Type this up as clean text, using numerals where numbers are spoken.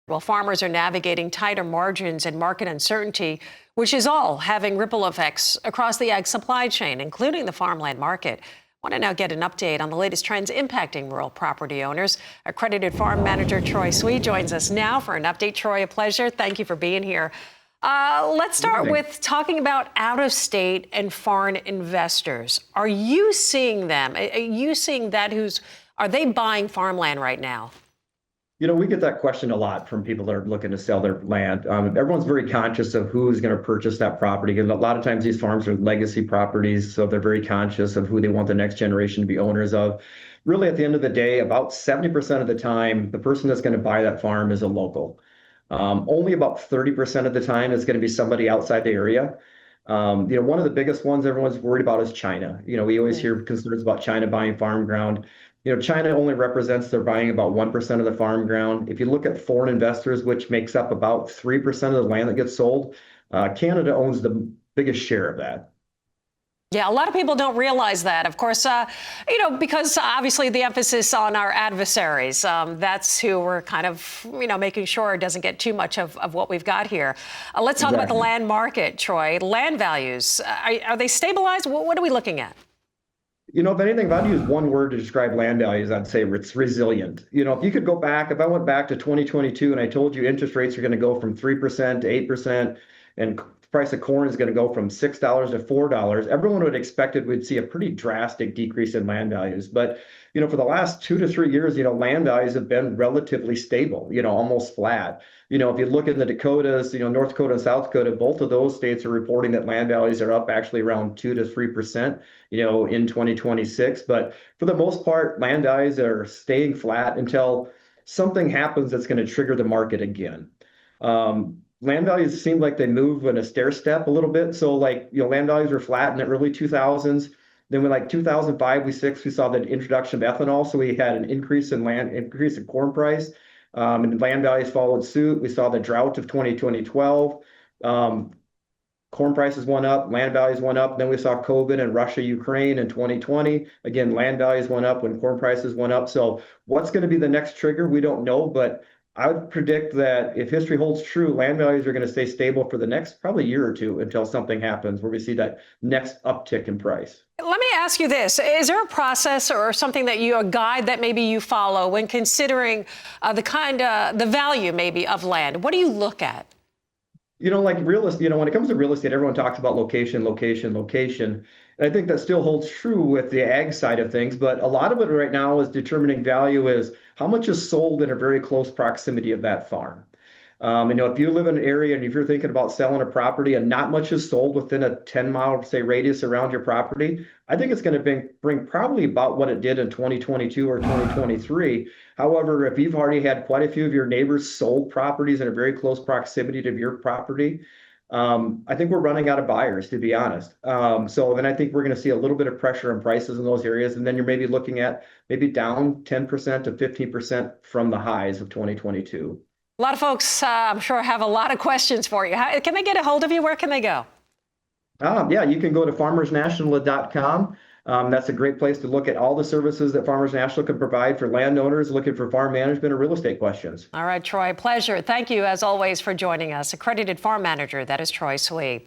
Well, farmers are navigating tighter margins and market uncertainty, which is all having ripple effects across the ag supply chain, including the farmland market. Want to now get an update on the latest trends impacting rural property owners. Accredited farm manager Troy Swee joins us now for an update. Troy, a pleasure. Thank you for being here. Let's start with talking about out-of-state and foreign investors. Are you seeing them? Are you seeing that? Are they buying farmland right now? You know, we get that question a lot from people that are looking to sell their land. Everyone's very conscious of who is going to purchase that property. And a lot of times these farms are legacy properties, so they're very conscious of who they want the next generation to be owners of. Really, at the end of the day, about 70% of the time, the person that's going to buy that farm is a local. Only about 30% of the time is going to be somebody outside the area. One of the biggest ones everyone's worried about is China. We always hear concerns about China buying farm ground. China only represents they're buying about 1% of the farm ground. If you look at foreign investors, which makes up about 3% of the land that gets sold, Canada owns the biggest share of that. Yeah, a lot of people don't realize that, of course, because obviously the emphasis on our adversaries. That's who we're kind of, making sure doesn't get too much of what we've got here. Let's talk about the land market, Troy. Land values, are they stabilized? What are we looking at? If anything, if I'd use one word to describe land values, I'd say it's resilient. If you could go back, if I went back to 2022 and I told you interest rates are going to go from 3% to 8% and the price of corn is going to go from $6 to $4, everyone would have expected we'd see a pretty drastic decrease in land values. But, for the last 2 to 3 years, land values have been relatively stable, almost flat. If you look at the Dakotas, North Dakota and South Dakota, both of those states are reporting that land values are up actually around 2 to 3%, in 2026. But for the most part, land values are staying flat until something happens that's going to trigger the market again. Land values seem like they move in a stair step a little bit. So land values were flat in the early 2000s. Then in 2005, we saw the introduction of ethanol. So we had an increase in corn price. And land values followed suit. We saw the drought of 2012. Corn prices went up, land values went up. Then we saw COVID and Russia, Ukraine in 2020. Again, land values went up when corn prices went up. So what's going to be the next trigger? We don't know, but I would predict that if history holds true, land values are going to stay stable for the next probably year or two until something happens where we see that next uptick in price. Let me ask you this. Is there a process or something a guide that maybe you follow when considering the value maybe of land? What do you look at? Like real estate, when it comes to real estate, everyone talks about location, location, location. And I think that still holds true with the ag side of things. But a lot of it right now is determining value is how much is sold in a very close proximity of that farm. If you live in an area and if you're thinking about selling a property and not much is sold within a 10-mile, say, radius around your property, I think it's going to bring probably about what it did in 2022 or 2023. However, if you've already had quite a few of your neighbors sold properties in a very close proximity to your property, I think we're running out of buyers, to be honest. So then I think we're going to see a little bit of pressure on prices in those areas. And then you're maybe looking at maybe down 10% to 15% from the highs of 2022. A lot of folks, I'm sure, have a lot of questions for you. Can they get a hold of you? Where can they go? Yeah, you can go to farmersnational.com. That's a great place to look at all the services that Farmers National can provide for landowners looking for farm management or real estate questions. All right, Troy, pleasure. Thank you, as always, for joining us. Accredited farm manager, that is Troy Swee.